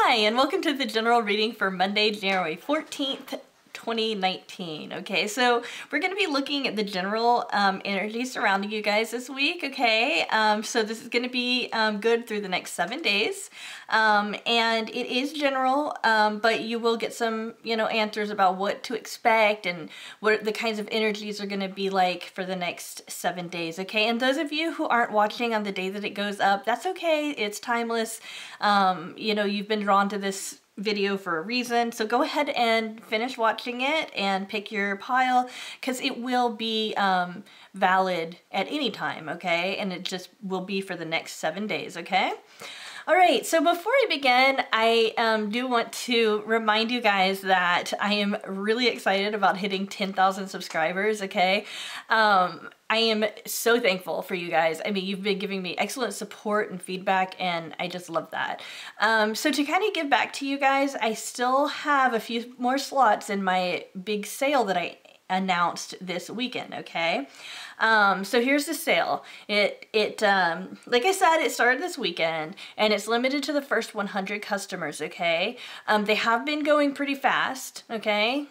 Hi, and welcome to the general reading for Monday, January 14th, 2019. Okay, so we're going to be looking at the general energy surrounding you guys this week, okay? So this is going to be good through the next 7 days. And it is general, but you will get some, answers about what to expect and what the kinds of energies are going to be like for the next 7 days, okay? And those of you who aren't watching on the day that it goes up, that's okay. It's timeless. You've been drawn to this video for a reason, so go ahead and finish watching it and pick your pile, because it will be valid at any time, okay? And it just will be for the next 7 days, okay? All right, so before I begin, I do want to remind you guys that I am really excited about hitting 10,000 subscribers, okay? I am so thankful for you guys. I mean, you've been giving me excellent support and feedback, and I just love that. So to kind of give back to you guys, I still have a few more slots in my big sale that I announced this weekend, okay? So here's the sale. Like I said, it started this weekend, and it's limited to the first 100 customers, okay? They have been going pretty fast, okay?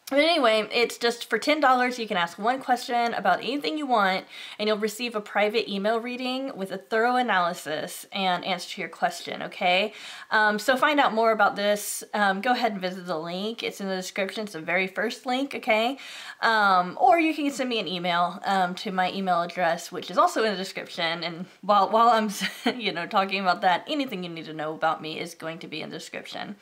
But anyway, it's just for $10, you can ask one question about anything you want, and you'll receive a private email reading with a thorough analysis and answer to your question, okay? So find out more about this, go ahead and visit the link. It's in the description. It's the very first link, okay? Or you can send me an email to my email address, which is also in the description. And while I'm, talking about that, anything you need to know about me is going to be in the description.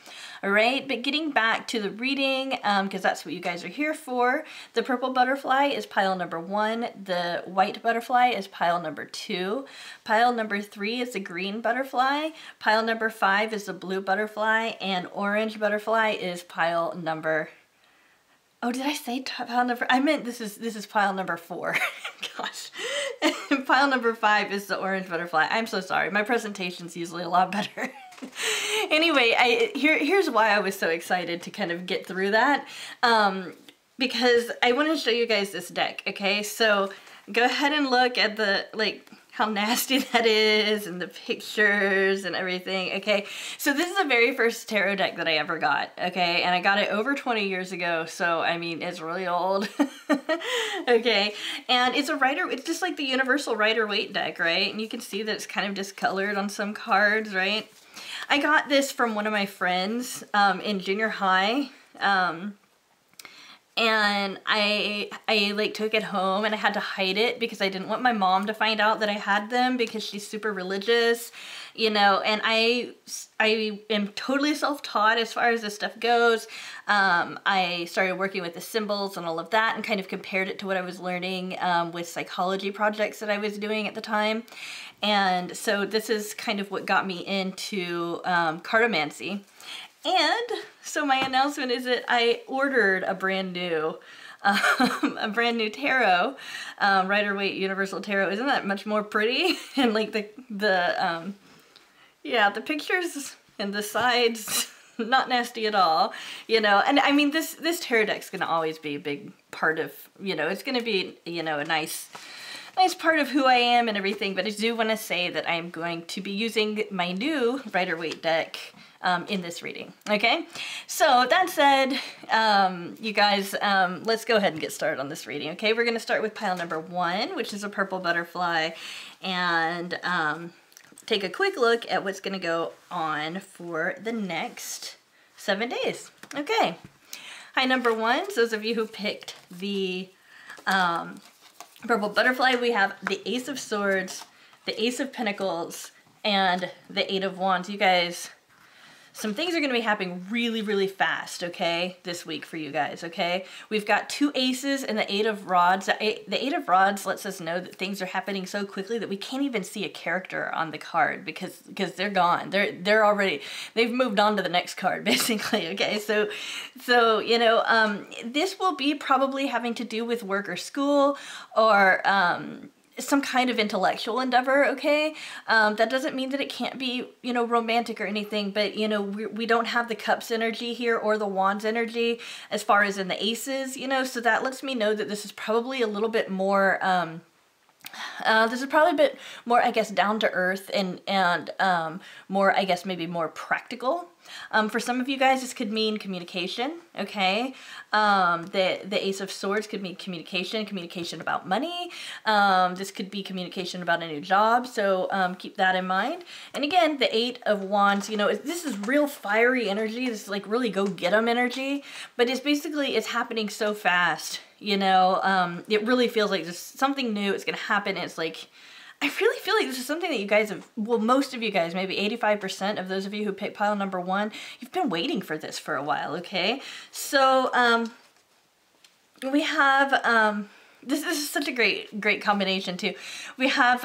All right, but getting back to the reading, because that's what you guys are here for. The purple butterfly is pile number 1. The white butterfly is pile number 2. Pile number 3 is the green butterfly. Pile number 5 is the blue butterfly, and orange butterfly is pile number... Oh, did I say pile number? I meant this is pile number 4. Gosh. Pile number 5 is the orange butterfly. I'm so sorry. My presentation's usually a lot better. Anyway, here's why I was so excited to kind of get through that. Because I want to show you guys this deck, okay? So go ahead and look at the, how nasty that is and the pictures and everything, okay? So this is the very first tarot deck that I ever got, okay? And I got it over 20 years ago, so I mean, it's really old, okay? And it's it's just like the universal Rider-Waite deck, right? And you can see that it's kind of discolored on some cards, right? I got this from one of my friends in junior high, and I took it home, and I had to hide it because I didn't want my mom to find out that I had them, because she's super religious, and I am totally self-taught as far as this stuff goes. I started working with the symbols and all of that, and kind of compared it to what I was learning with psychology projects that I was doing at the time. And so this is kind of what got me into cartomancy. And so my announcement is that I ordered a brand new tarot, Rider-Waite Universal Tarot. Isn't that much more pretty? And like the pictures and the sides, not nasty at all, And I mean, this tarot deck's gonna always be a big part of, it's gonna be, a nice part of who I am and everything, but I do want to say that I'm going to be using my new Rider-Waite deck in this reading, okay? So that said, you guys, let's go ahead and get started on this reading, okay? We're going to start with pile number 1, which is a purple butterfly, and take a quick look at what's going to go on for the next 7 days, okay? Hi, number 1, so those of you who picked the purple butterfly, we have the Ace of Swords, the Ace of Pentacles, and the Eight of Wands. You guys, some things are going to be happening really, really fast, okay, this week for you guys, okay? We've got 2 aces and the Eight of Rods. The Eight of Rods lets us know that things are happening so quickly that we can't even see a character on the card because they're gone. They're already, they've moved on to the next card, basically, okay? So this will be probably having to do with work or school, or some kind of intellectual endeavor, okay? That doesn't mean that it can't be, romantic or anything, but, we don't have the Cups energy here or the Wands energy as far as in the Aces, so that lets me know that this is probably a little bit more This is probably a bit more, I guess, down to earth and more, I guess, maybe more practical. For some of you guys, this could mean communication, okay? The Ace of Swords could mean communication about money. This could be communication about a new job, so keep that in mind. And again, the Eight of Wands, you know, this is real fiery energy. This is like really go get 'em energy, but it's basically, it's happening so fast, you know? It really feels like just something new is going to happen. And it's like, I really feel like this is something that you guys have, well, most of you guys, maybe 85% of those of you who picked pile number 1, you've been waiting for this for a while, okay? So, we have, this is such a great combination too. We have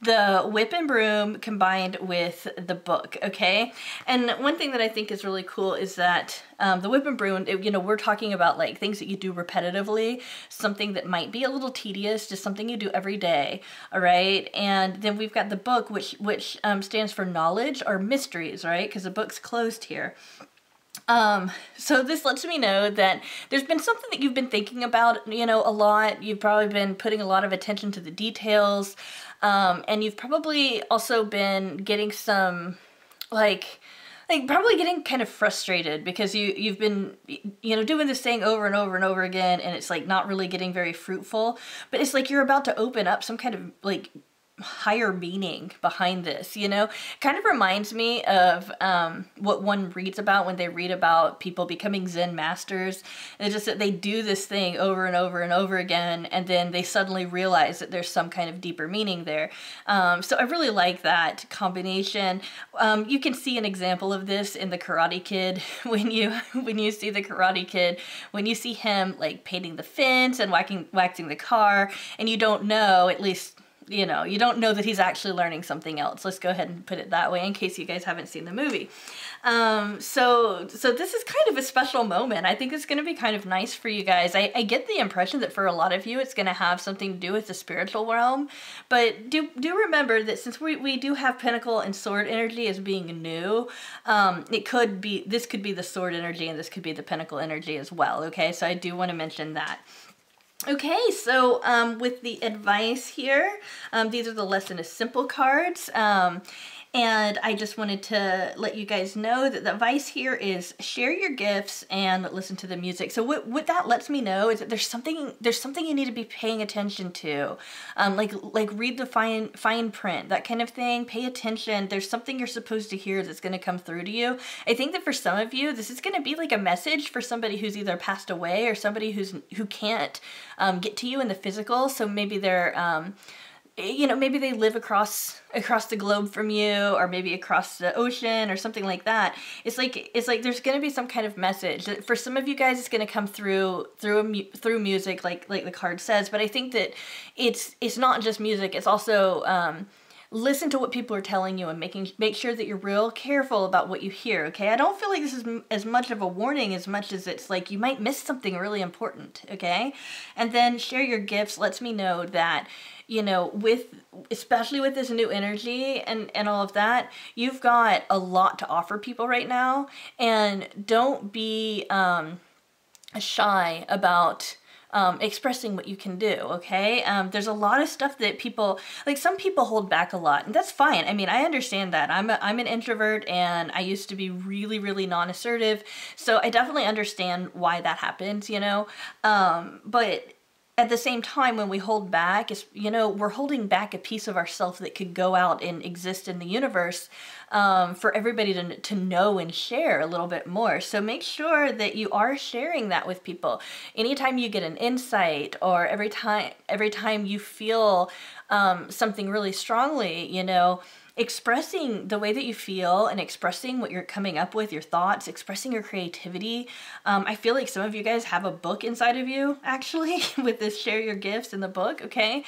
the whip and broom combined with the book, okay? And one thing that I think is really cool is that the whip and broom, you know, we're talking about like things that you do repetitively, something that might be a little tedious, just something you do every day, all right? And then we've got the book, which stands for knowledge or mysteries, right? Because the book's closed here. So this lets me know that there's been something that you've been thinking about, you know, a lot. You've probably been putting a lot of attention to the details, and you've probably also been getting some, like probably getting kind of frustrated because you've been, you know, doing this thing over and over and over again, and it's like not really getting very fruitful, but it's like you're about to open up some kind of like higher meaning behind this, you know? Kind of reminds me of what one reads about when they read about people becoming Zen masters. It's just that they do this thing over and over and over again, and then they suddenly realize that there's some kind of deeper meaning there. So I really like that combination. You can see an example of this in the Karate Kid when you see the Karate Kid, when you see him like painting the fence and waxing the car, and you don't know, at least, you know, you don't know that he's actually learning something else. Let's go ahead and put it that way in case you guys haven't seen the movie. So this is kind of a special moment. I think it's going to be kind of nice for you guys. I get the impression that for a lot of you, it's going to have something to do with the spiritual realm. But do remember that since we do have Pentacle and Sword energy as being new, this could be the Sword energy and this could be the Pentacle energy as well. Okay, so I do want to mention that. Okay, so with the advice here, these are the Less Than a Simple cards. And I just wanted to let you guys know that the advice here is share your gifts and listen to the music. So what that lets me know is that there's something you need to be paying attention to. Like read the fine print, that kind of thing. Pay attention. There's something you're supposed to hear that's going to come through to you. I think that for some of you, this is going to be like a message for somebody who's either passed away or somebody who can't get to you in the physical. So maybe they're you know, maybe they live across the globe from you, or maybe across the ocean or something like that. It's like there's going to be some kind of message. For some of you guys, it's going to come through music, like the card says. But I think that it's not just music. It's also listen to what people are telling you and make sure that you're real careful about what you hear, okay? I don't feel like this is as much of a warning as much as it's like you might miss something really important, okay? And then share your gifts lets me know that, you know, especially with this new energy and all of that, you've got a lot to offer people right now, and don't be shy about expressing what you can do, okay? There's a lot of stuff that people, like some people hold back a lot, and that's fine. I mean, I understand that. I'm an introvert, and I used to be really, really non-assertive, so I definitely understand why that happens, you know? But at the same time, when we hold back, you know, we're holding back a piece of ourselves that could go out and exist in the universe for everybody to know and share a little bit more. So make sure that you are sharing that with people. Anytime you get an insight, or every time you feel something really strongly, you know, expressing the way that you feel and expressing what you're coming up with, your thoughts, expressing your creativity. I feel like some of you guys have a book inside of you, actually, with this share your gifts in the book, okay?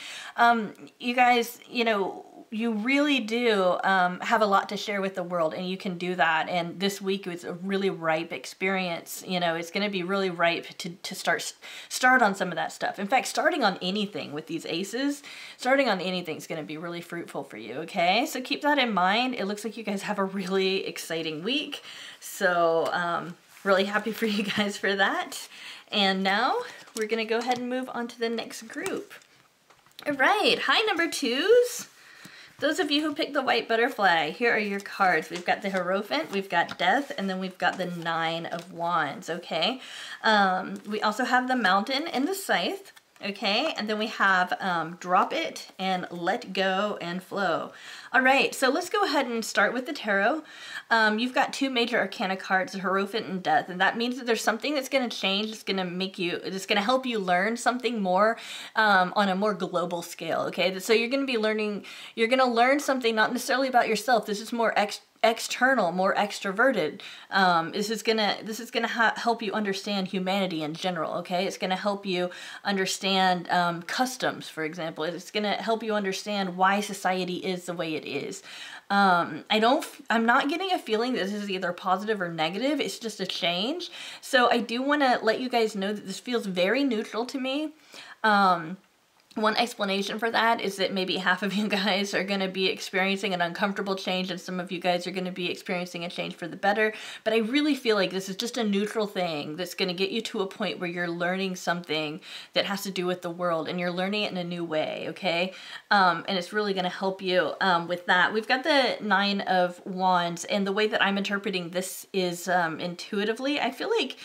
You guys, you know, you really do have a lot to share with the world, and you can do that. And this week was a really ripe experience. You know, it's going to be really ripe to start on some of that stuff. In fact, starting on anything with these aces, starting on anything is going to be really fruitful for you, okay? So keep that in mind. It looks like you guys have a really exciting week. So really happy for you guys for that. And now we're going to go ahead and move on to the next group. All right, hi number 2s. Those of you who picked the white butterfly, here are your cards. We've got the Hierophant, we've got Death, and then we've got the 9 of Wands, okay? We also have the Mountain and the Scythe, okay? And then we have Drop It and Let Go and Flow. All right, so let's go ahead and start with the tarot. You've got 2 major arcana cards, the Hierophant and Death, and that means that there's something that's going to change. It's going to make you, it's going to help you learn something more on a more global scale, okay? So you're going to be learning, you're going to learn something not necessarily about yourself. This is more external, more extroverted. This is gonna help you understand humanity in general, okay? It's gonna help you understand customs, for example. It's gonna help you understand why society is the way it is. I'm not getting a feeling that this is either positive or negative. It's just a change. So I do want to let you guys know that this feels very neutral to me. One explanation for that is that maybe half of you guys are going to be experiencing an uncomfortable change and some of you guys are going to be experiencing a change for the better. But I really feel like this is just a neutral thing that's going to get you to a point where you're learning something that has to do with the world and you're learning it in a new way, okay? And it's really going to help you with that. We've got the 9 of Wands, and the way that I'm interpreting this is intuitively. I feel like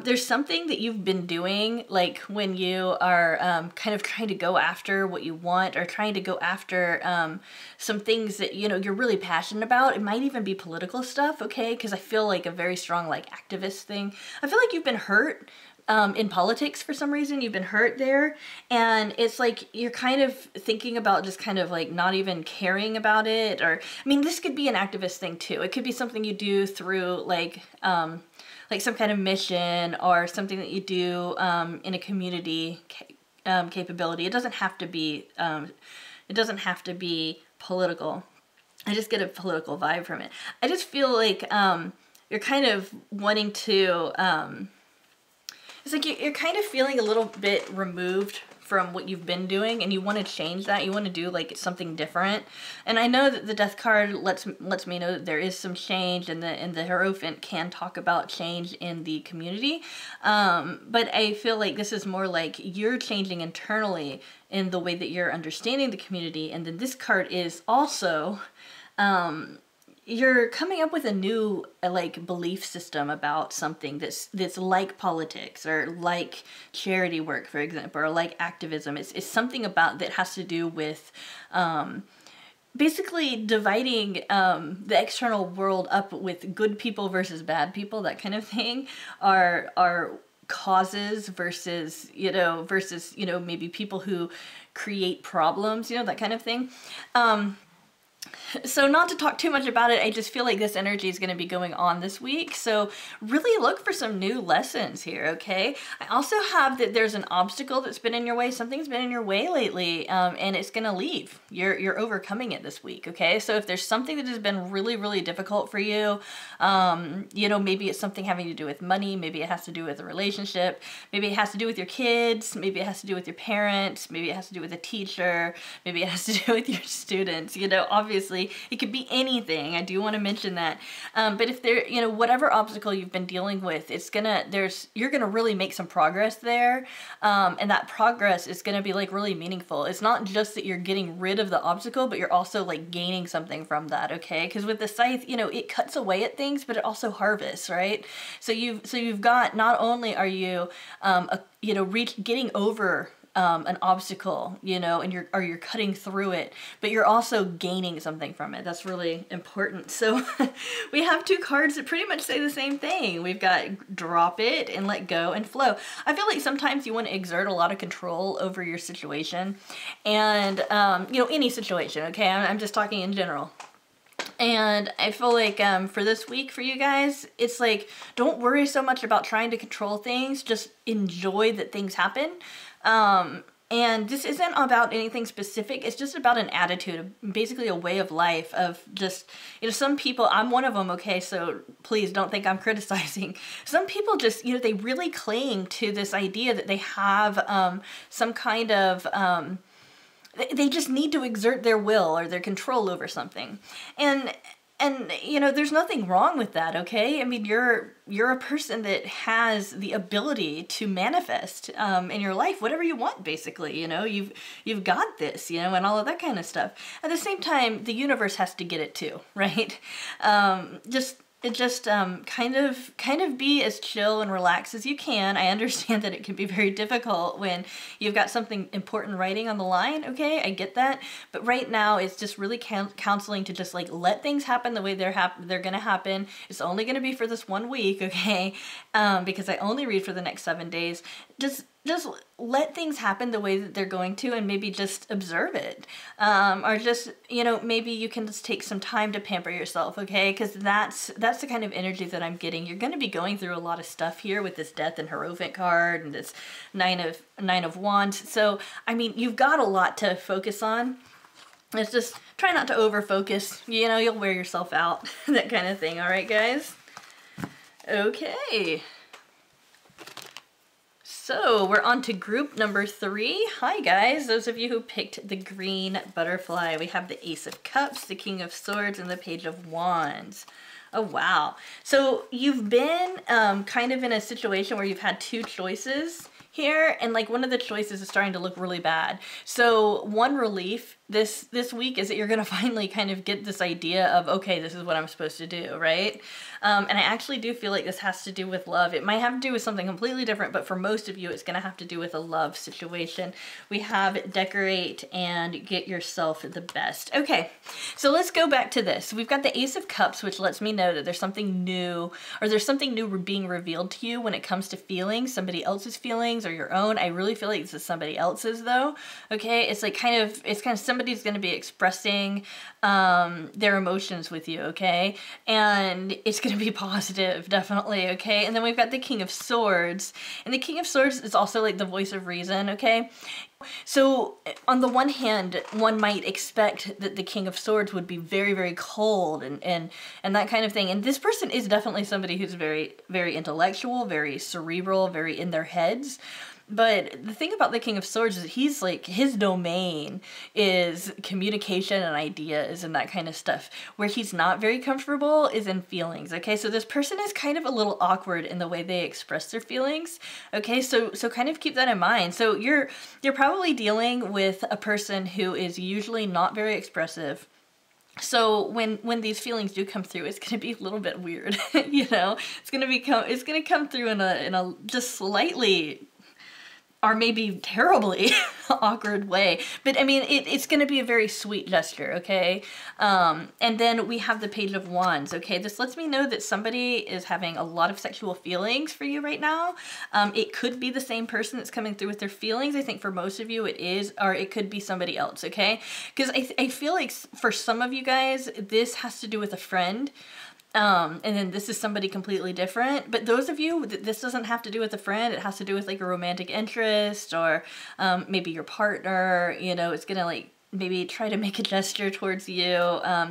there's something that you've been doing, like when you are kind of trying to go after what you want or trying to go after some things that, you know, you're really passionate about. It might even be political stuff, okay? Because I feel like a very strong, like, activist thing. I feel like you've been hurt in politics for some reason. You've been hurt there, and it's like you're kind of thinking about just kind of like not even caring about it. Or, I mean, this could be an activist thing too. It could be something you do through like some kind of mission or something that you do in a community capability. It doesn't have to be political. I just get a political vibe from it. I just feel like you're kind of wanting to, it's like you're kind of feeling a little bit removed from what you've been doing, and you want to change that. You want to do like something different. And I know that the Death card lets me know that there is some change, and the Hierophant can talk about change in the community. But I feel like this is more like you're changing internally in the way that you're understanding the community. And then this card is also you're coming up with a new like belief system about something that's like politics or like charity work, for example, or like activism. It's something about that has to do with basically dividing the external world up with good people versus bad people, that kind of thing, are causes versus maybe people who create problems, you know, that kind of thing. So not to talk too much about it, I just feel like this energy is going to be going on this week. So really look for some new lessons here, okay? I also have that there's an obstacle that's been in your way. Something's been in your way lately, and it's going to leave. You're overcoming it this week, okay? So if there's something that has been really, really difficult for you, you know, maybe it's something having to do with money. Maybe it has to do with a relationship. Maybe it has to do with your kids. Maybe it has to do with your parents. Maybe it has to do with a teacher. Maybe it has to do with your students. You know, obviously, it could be anything. I do want to mention that. But if there, you know, whatever obstacle you've been dealing with, you're gonna really make some progress there. And that progress is gonna be like really meaningful. It's not just that you're getting rid of the obstacle, but you're also like gaining something from that, okay? Because with the scythe, you know, it cuts away at things, but it also harvests, right? So you've got, not only are you, getting over an obstacle, you know, and you're cutting through it, but you're also gaining something from it. That's really important. So we have 2 cards that pretty much say the same thing. We've got Drop It and Let Go and Flow. I feel like sometimes you want to exert a lot of control over your situation, and you know, any situation, okay? I'm just talking in general. And I feel like for this week for you guys, it's like, don't worry so much about trying to control things. Just enjoy that things happen. And this isn't about anything specific. It's just about an attitude, basically a way of life of just, you know, some people, I'm one of them, okay, so please don't think I'm criticizing. Some people just, you know, they really cling to this idea that they have some kind of, they just need to exert their will or their control over something. And And, you know, there's nothing wrong with that, okay? I mean, you're a person that has the ability to manifest in your life whatever you want, basically. You know, you've got this, you know, and all of that kind of stuff. At the same time, the universe has to get it too, right? Just kind of be as chill and relaxed as you can. I understand that it can be very difficult when you've got something important writing on the line, okay? I get that. But right now, it's just really counseling to just like let things happen the way they're gonna happen. It's only gonna be for this 1 week, okay? Because I only read for the next 7 days. Just let things happen the way that they're going to, and maybe just observe it. Or just, you know, maybe you can just take some time to pamper yourself, okay? Because that's the kind of energy that I'm getting. You're going to be going through a lot of stuff here with this Death and Hierophant card and this Nine of Wands. So, I mean, you've got a lot to focus on. It's just try not to over-focus. You know, you'll wear yourself out. That kind of thing. All right, guys? Okay. So we're on to group number 3. Hi guys, those of you who picked the green butterfly. We have the Ace of Cups, the King of Swords, and the Page of Wands. Oh wow. So you've been kind of in a situation where you've had 2 choices here, and like one of the choices is starting to look really bad. So one relief this week is that you're gonna finally kind of get this idea of, okay, this is what I'm supposed to do, right? And I actually do feel like this has to do with love. It might have to do with something completely different, but for most of you, it's gonna have to do with a love situation. We have decorate and get yourself the best. Okay, so let's go back to this. We've got the Ace of Cups, which lets me know that there's something new, or there's something new being revealed to you when it comes to feelings, somebody else's feelings or your own. I really feel like this is somebody else's though. Okay, it's like kind of somebody's going to be expressing their emotions with you, okay? And it's going to be positive, definitely, okay? And then we've got the King of Swords. And the King of Swords is also like the voice of reason, okay? So on the one hand, one might expect that the King of Swords would be very, very cold and that kind of thing. And this person is definitely somebody who's very, very intellectual, very cerebral, very in their heads. But the thing about the King of Swords is he's like, his domain is communication and ideas and that kind of stuff. Where he's not very comfortable is in feelings, okay? So this person is kind of a little awkward in the way they express their feelings, okay? So kind of keep that in mind. So you're probably dealing with a person who is usually not very expressive. So when these feelings do come through, it's going to be a little bit weird, you know? It's going to come through in a just slightly, or maybe terribly awkward way. But I mean, it's gonna be a very sweet gesture, okay? And then we have the Page of Wands, okay? This lets me know that somebody is having a lot of sexual feelings for you right now. It could be the same person that's coming through with their feelings. I think for most of you it is, or it could be somebody else, okay? Because I feel like for some of you guys, this has to do with a friend. And then this is somebody completely different. But those of you, this doesn't have to do with a friend. It has to do with like a romantic interest or maybe your partner, you know, it's gonna like maybe try to make a gesture towards you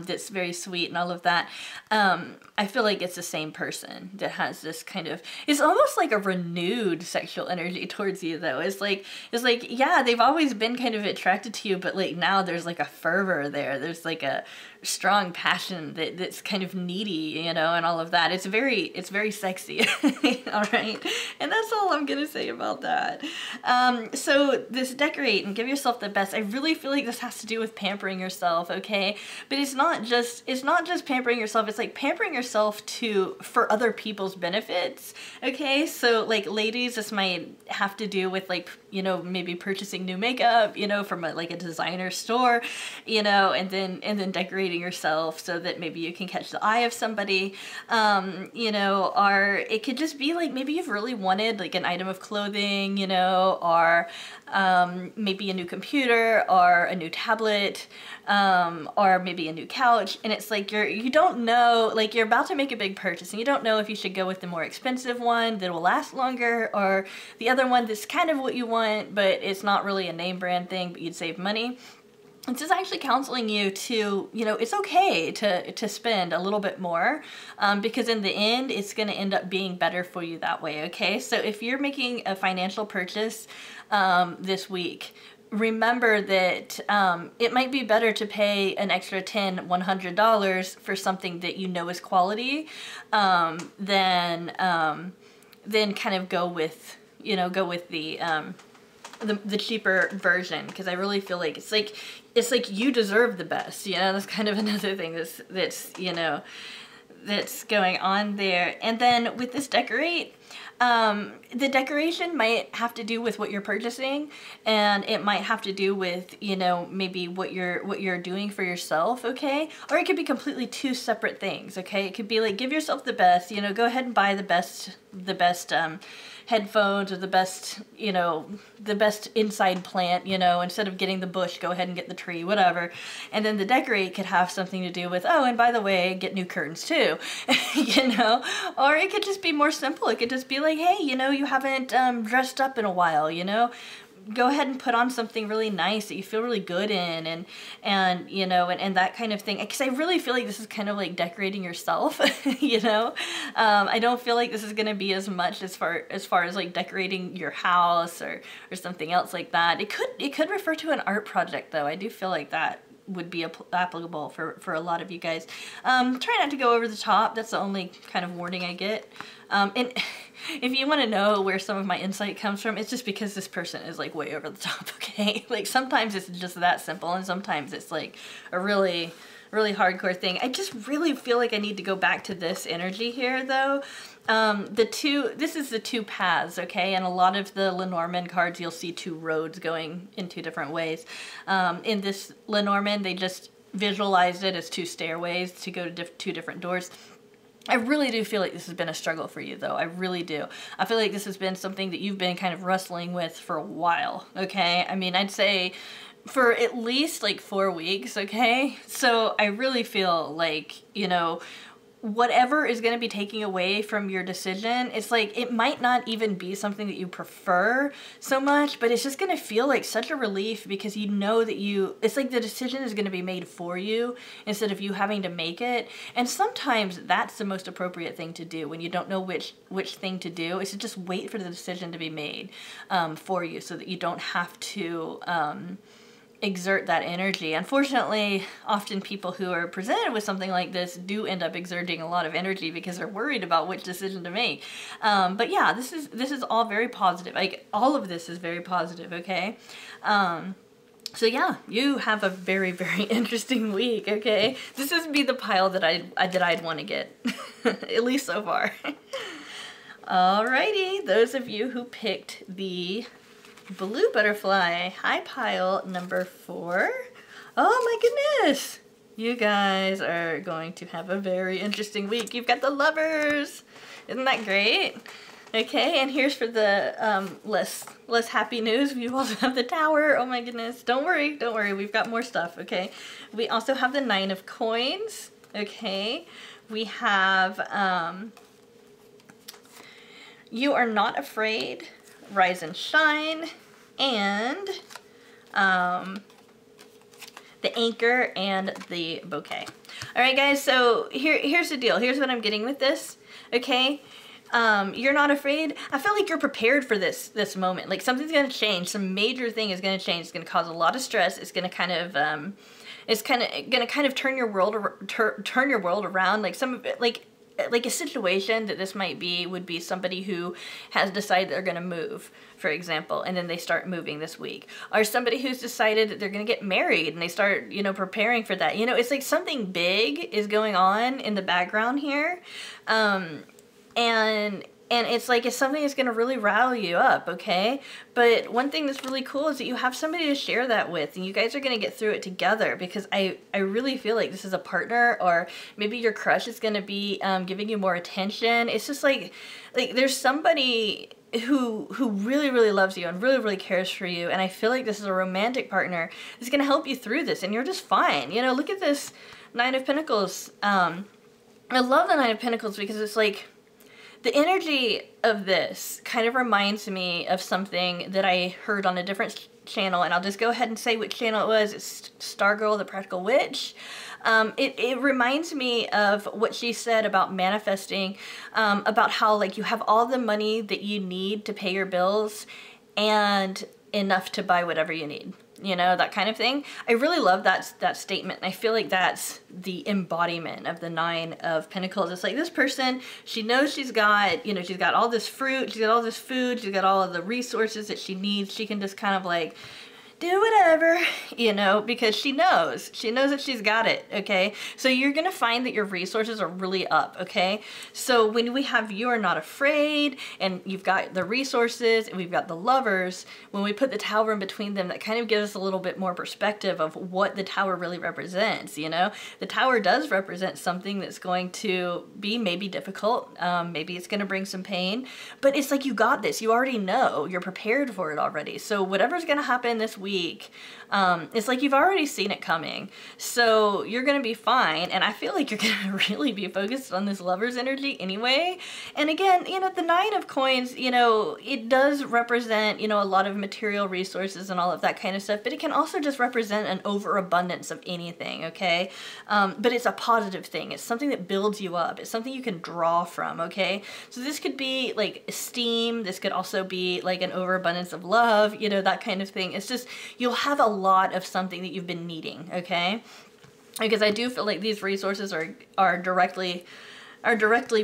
that's very sweet and all of that. I feel like it's the same person that has this kind of, it's almost like a renewed sexual energy towards you though. It's like, yeah, they've always been kind of attracted to you, but like now there's like a fervor there. There's like a strong passion that's kind of needy, you know, and all of that. It's very sexy. All right. And that's all I'm going to say about that. So this decorate and give yourself the best. I really feel like this has to do with pampering yourself. Okay. But it's not just pampering yourself. It's like pampering yourself for other people's benefits. Okay. So like ladies, this might have to do with like, you know, maybe purchasing new makeup, you know, from a designer store, you know, and then decorating yourself so that maybe you can catch the eye of somebody, you know, or it could just be like maybe you've really wanted like an item of clothing, you know, or maybe a new computer or a new tablet, or maybe a new couch, and it's like you don't know, like you're about to make a big purchase and you don't know if you should go with the more expensive one that will last longer or the other one that's kind of what you want but it's not really a name brand thing but you'd save money. This is actually counseling you to, you know, it's okay to spend a little bit more because in the end, it's going to end up being better for you that way, okay? So if you're making a financial purchase this week, remember that it might be better to pay an extra $10, $100 for something that you know is quality than kind of go with, you know, the cheaper version, because I really feel like it's like you deserve the best, you know. That's kind of another thing that's you know, that's going on there. And then with this decorate, the decoration might have to do with what you're purchasing, and it might have to do with, you know, maybe what you're doing for yourself, okay? Or it could be completely two separate things, okay? It could be like, give yourself the best, you know, go ahead and buy the best headphones, or the best, you know, the best inside plant, you know, instead of getting the bush, go ahead and get the tree, whatever. And then the decorate could have something to do with, oh, and by the way, get new curtains too, you know. Or it could just be more simple. It could just be like, hey, you know, you haven't dressed up in a while, you know, go ahead and put on something really nice that you feel really good in, and you know, and that kind of thing. Because I really feel like this is kind of like decorating yourself, you know. I don't feel like this is going to be as much as far as like decorating your house or something else like that. It could refer to an art project though. I do feel like that would be applicable for a lot of you guys. Try not to go over the top. That's the only kind of warning I get. And if you want to know where some of my insight comes from, it's just because this person is like way over the top, okay? Like sometimes it's just that simple, and sometimes it's like a really, really hardcore thing. I just really feel like I need to go back to this energy here though. This is the two paths, okay? And a lot of the Lenormand cards, you'll see two roads going in two different ways. In this Lenormand, they just visualized it as two stairways to go to two different doors. I really do feel like this has been a struggle for you though. I really do. I feel like this has been something that you've been kind of wrestling with for a while, okay? I mean, I'd say for at least like 4 weeks, okay? So I really feel like, you know, whatever is going to be taking away from your decision, it's like, it might not even be something that you prefer so much, but it's just going to feel like such a relief, because you know that it's like the decision is going to be made for you instead of you having to make it. And sometimes that's the most appropriate thing to do when you don't know which thing to do, is to just wait for the decision to be made for you, so that you don't have to exert that energy. Unfortunately, often people who are presented with something like this do end up exerting a lot of energy because they're worried about which decision to make. But yeah, this is all very positive. Like, all of this is very positive, okay? So yeah, you have a very, very interesting week, okay? This would be the pile that I'd want to get, at least so far. Alrighty, those of you who picked the blue butterfly high pile number 4. Oh my goodness, you guys are going to have a very interesting week. You've got the Lovers. Isn't that great? Okay, and here's for the less happy news. You also have the Tower. Oh my goodness, don't worry, we've got more stuff. Okay, we also have the 9 of Coins. Okay, we have You Are Not Afraid, Rise and Shine, and the Anchor and the Bouquet. All right, guys, so here's the deal. Here's what I'm getting with this, okay? You're not afraid. I feel like you're prepared for this moment. Like, something's going to change. Some major thing is going to change. It's going to cause a lot of stress. It's going to kind of turn your world around. Like, some of it, like a situation that this might be would be somebody who has decided they're going to move, for example, and then they start moving this week. Or somebody who's decided that they're going to get married and they start, you know, preparing for that. You know, it's like something big is going on in the background here. And it's like, it's something that's going to really rattle you up, okay? But one thing that's really cool is that you have somebody to share that with, and you guys are going to get through it together, because I really feel like this is a partner, or maybe your crush is going to be giving you more attention. It's just like there's somebody who really, really loves you and really, really cares for you, and I feel like this is a romantic partner that's going to help you through this, and you're just fine. You know, look at this 9 of Pentacles. I love the 9 of Pentacles because it's like, the energy of this kind of reminds me of something that I heard on a different channel, and I'll just go ahead and say which channel it was. It's Stargirl, the Practical Witch. It reminds me of what she said about manifesting, about how, like, you have all the money that you need to pay your bills, and enough to buy whatever you need. You know, that kind of thing. I really love that statement. I feel like that's the embodiment of the 9 of Pentacles. It's like this person, she knows she's got, you know, she's got all this fruit, she's got all this food, she's got all of the resources that she needs. She can just kind of like do whatever, you know, because she knows that she's got it, okay? So you're gonna find that your resources are really up, okay? So when we have you are not afraid, and you've got the resources, and we've got the Lovers, when we put the Tower in between them, that kind of gives us a little bit more perspective of what the Tower really represents, you know? The Tower does represent something that's going to be maybe difficult, maybe it's gonna bring some pain, but it's like you got this, you already know, you're prepared for it already. So whatever's gonna happen this week, it's like you've already seen it coming, so you're gonna be fine. And I feel like you're gonna really be focused on this Lover's energy anyway. And again, you know, the 9 of Coins, you know, it does represent, you know, a lot of material resources and all of that kind of stuff, but it can also just represent an overabundance of anything, okay? But it's a positive thing. It's something that builds you up. It's something you can draw from, okay? So this could be like esteem. This could also be like an overabundance of love, you know, that kind of thing. It's just, you'll have a lot of something that you've been needing, okay? Because I do feel like these resources are directly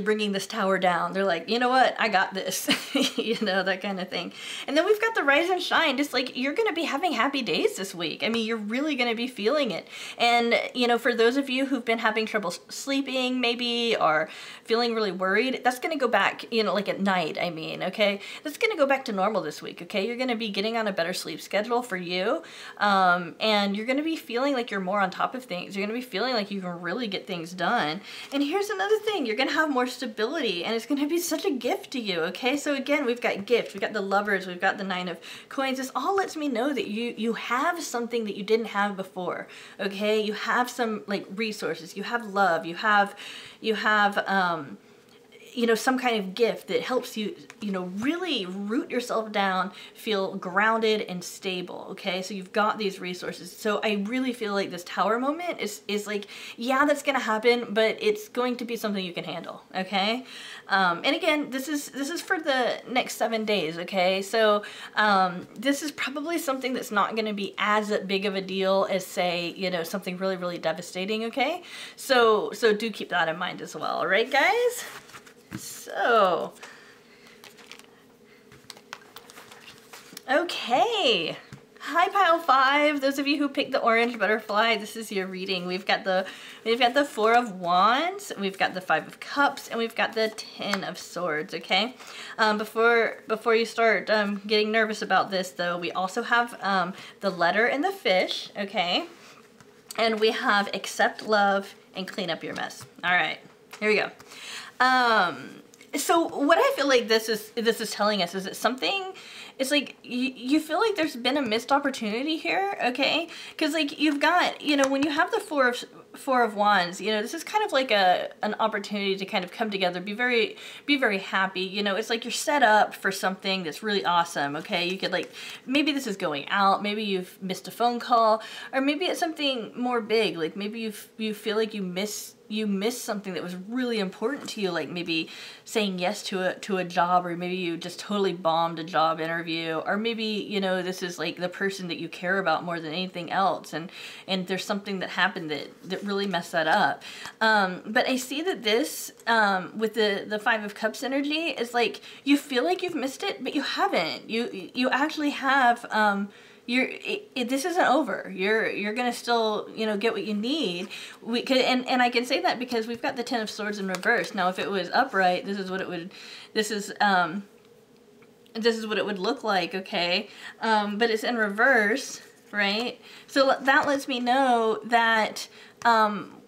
bringing this Tower down. They're like, you know what, I got this, you know, that kind of thing. And then we've got the Rise and Shine. Just like, you're gonna be having happy days this week. I mean, you're really gonna be feeling it. And, you know, for those of you who've been having trouble sleeping maybe, or feeling really worried, that's gonna go back, you know, like at night, I mean, okay? That's gonna go back to normal this week, okay? You're gonna be getting on a better sleep schedule for you, and you're gonna be feeling like you're more on top of things. You're gonna be feeling like you can really get things done. And here's another thing, you're gonna have more stability, and it's gonna be such a gift to you, okay? So again, we've got gift, we've got the Lovers, we've got the 9 of Coins. This all lets me know that you have something that you didn't have before, okay? You have some like resources, you have love, you have you know, some kind of gift that helps you, you know, really root yourself down, feel grounded and stable, okay? So you've got these resources. So I really feel like this Tower moment is like, yeah, that's gonna happen, but it's going to be something you can handle, okay? And again, this is for the next 7 days, okay? So this is probably something that's not gonna be as big of a deal as, say, you know, something really, really devastating, okay? So do keep that in mind as well, all right, guys? So, okay. Hi, pile 5. Those of you who picked the orange butterfly, this is your reading. We've got the 4 of Wands, we've got the 5 of Cups, and we've got the 10 of Swords, okay? Before you start getting nervous about this, though, we also have the letter and the fish, okay? And we have accept love and clean up your mess. All right, here we go. So what I feel like this is telling us is that something, it's like you feel like there's been a missed opportunity here, okay? Because like you've got, you know, when you have the 4 of Wands, you know, this is kind of like an opportunity to kind of come together, be very happy, you know. It's like you're set up for something that's really awesome, okay? You could like, maybe this is going out, maybe you've missed a phone call, or maybe it's something more big, like maybe you feel like you missed something that was really important to you, like maybe saying yes to a job, or maybe you just totally bombed a job interview, or maybe, you know, this is like the person that you care about more than anything else, and there's something that happened that really messed that up. But I see that this, with the 5 of Cups energy, is like you feel like you've missed it, but you haven't. You actually have. This isn't over. You're gonna still, you know, get what you need. And I can say that because we've got the 10 of Swords in reverse. Now, if it was upright, this is what it would look like, okay? But it's in reverse, right? So that lets me know that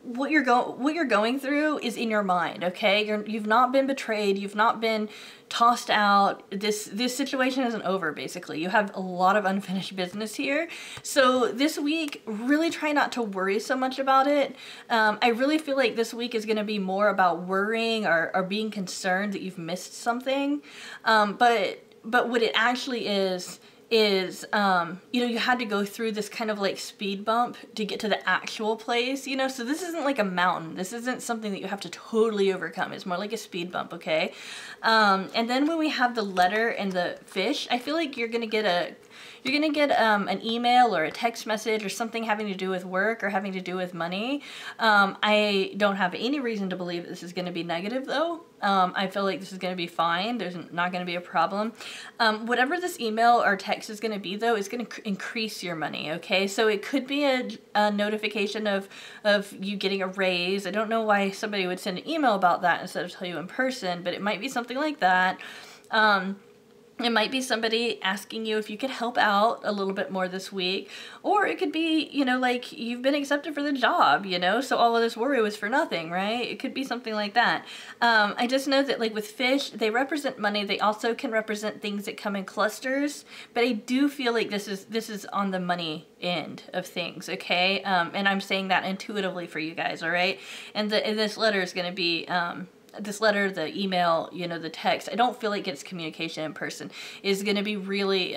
what you're going through is in your mind, okay? You've not been betrayed. You've not been tossed out. This situation isn't over, basically. You have a lot of unfinished business here. So this week, really try not to worry so much about it. I really feel like this week is going to be more about worrying or being concerned that you've missed something. But what it actually is, you know, you had to go through this kind of like speed bump to get to the actual place, you know? So this isn't like a mountain. This isn't something that you have to totally overcome. It's more like a speed bump, okay? And then when we have the letter and the fish, I feel like you're gonna get you're gonna get an email or a text message or something having to do with work or having to do with money. I don't have any reason to believe this is gonna be negative though. I feel like this is going to be fine. There's not going to be a problem. Whatever this email or text is going to be though, is going to increase your money, okay? So it could be a notification of you getting a raise. I don't know why somebody would send an email about that instead of tell you in person, but it might be something like that. It might be somebody asking you if you could help out a little bit more this week. Or it could be, you know, like you've been accepted for the job, you know, so all of this worry was for nothing, right? It could be something like that. I just know that like with fish, they represent money. They also can represent things that come in clusters. But I do feel like this is on the money end of things, okay? And I'm saying that intuitively for you guys, all right? And this letter is going to be... this letter, the email, you know, the text, I don't feel like it's communication in person, is going to be really,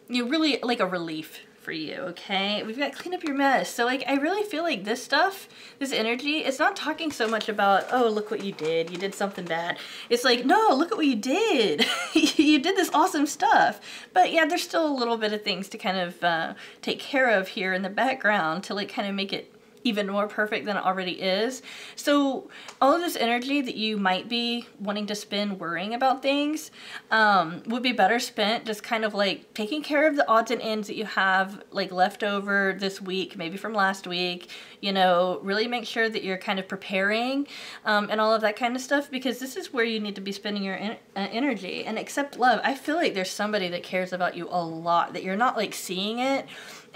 really like a relief for you, okay? We've got clean up your mess. So like, I really feel like this stuff, this energy, it's not talking so much about, oh, look what you did something bad. It's like, no, look at what you did. You did this awesome stuff. But yeah, there's still a little bit of things to kind of take care of here in the background to like kind of make it even more perfect than it already is. So all of this energy that you might be wanting to spend worrying about things would be better spent just kind of like taking care of the odds and ends that you have like left over this week, maybe from last week, you know, really make sure that you're kind of preparing and all of that kind of stuff, because this is where you need to be spending your energy. And accept love. I feel like there's somebody that cares about you a lot, that you're not like seeing it.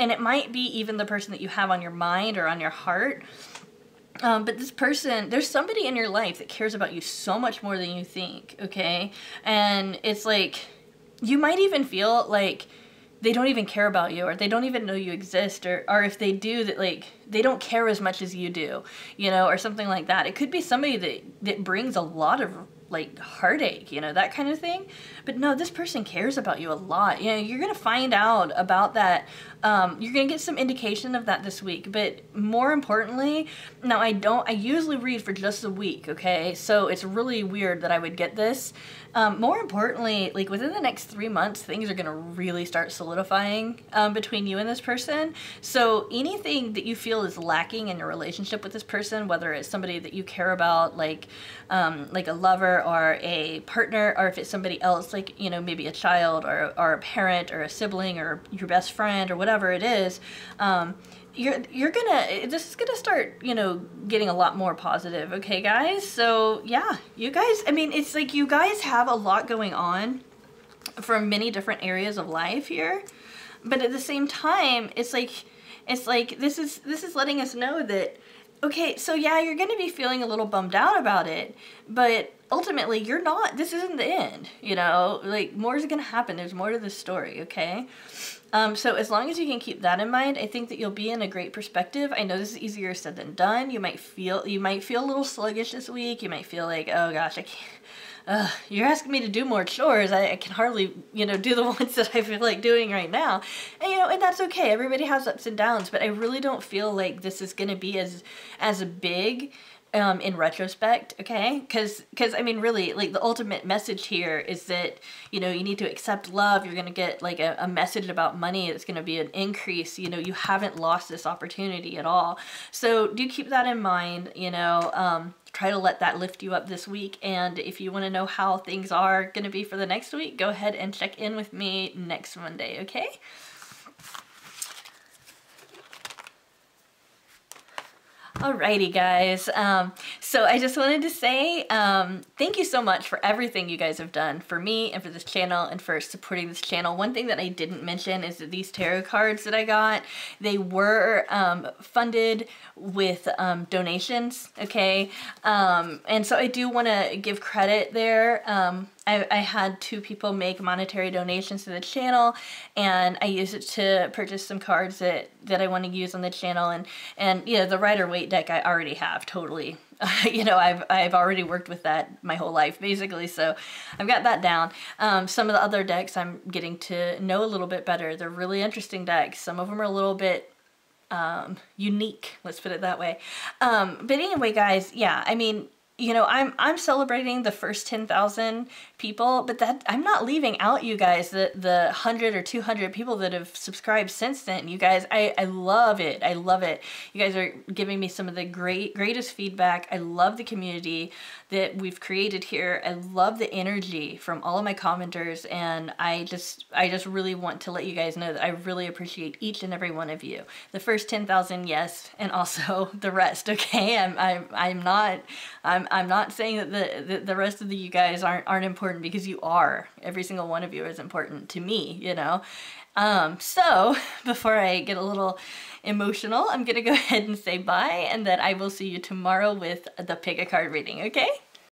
And it might be even the person that you have on your mind or on your heart. But this person, there's somebody in your life that cares about you so much more than you think, okay? And it's like, you might even feel like they don't even care about you, or they don't even know you exist, or if they do, that like, they don't care as much as you do, you know, or something like that. It could be somebody that brings a lot of like heartache, you know, that kind of thing. But no, this person cares about you a lot. You know, you're going to find out about that. You're going to get some indication of that this week. But more importantly, now I usually read for just a week, okay? So it's really weird that I would get this. More importantly, like within the next 3 months, things are going to really start solidifying between you and this person. So anything that you feel is lacking in your relationship with this person, whether it's somebody that you care about, like a lover or a partner, or if it's somebody else, like, you know, maybe a child or a parent or a sibling or your best friend or whatever it is, this is gonna start, you know, getting a lot more positive, okay, guys? So yeah, you guys, I mean, it's like you guys have a lot going on from many different areas of life here, but at the same time, it's like this is letting us know that, okay, so yeah, you're gonna be feeling a little bummed out about it, but ultimately you're not. This isn't the end, you know, like more is gonna happen. There's more to this story, okay? So as long as you can keep that in mind, I think that you'll be in a great perspective. I know this is easier said than done. You might feel a little sluggish this week. You might feel like, oh gosh, I can't, you're asking me to do more chores. I can hardly, you know, do the ones that I feel like doing right now. And, you know, and that's okay. Everybody has ups and downs, but I really don't feel like this is going to be as big in retrospect, okay? Because I mean, really, like the ultimate message here is that, you know, you need to accept love. You're going to get like a message about money. It's going to be an increase. You know, you haven't lost this opportunity at all. So do keep that in mind, you know, try to let that lift you up this week. And if you want to know how things are going to be for the next week, go ahead and check in with me next Monday, okay? Alrighty, guys. So I just wanted to say thank you so much for everything you guys have done for me and for this channel and for supporting this channel. One thing that I didn't mention is that these tarot cards that I got, they were funded with donations, okay? And so I do want to give credit there. I had 2 people make monetary donations to the channel, and I used it to purchase some cards that I want to use on the channel, and you know, the Rider-Waite deck I already have totally. You know, I've already worked with that my whole life, basically, so I've got that down. Some of the other decks I'm getting to know a little bit better. They're really interesting decks. Some of them are a little bit unique, let's put it that way. But anyway, guys, yeah, I mean, you know, I'm celebrating the first 10,000 people, but that I'm not leaving out you guys, the 100 or 200 people that have subscribed since then. You guys, I love it. I love it. You guys are giving me some of the greatest feedback. I love the community that we've created here. I love the energy from all of my commenters, and I just really want to let you guys know that I really appreciate each and every one of you. The first 10,000, yes, and also the rest. Okay, I'm not saying that the rest of you guys aren't important, because you are. Every single one of you is important to me, you know. So before I get a little emotional, I'm gonna go ahead and say bye, and that I will see you tomorrow with the pick a card reading, okay?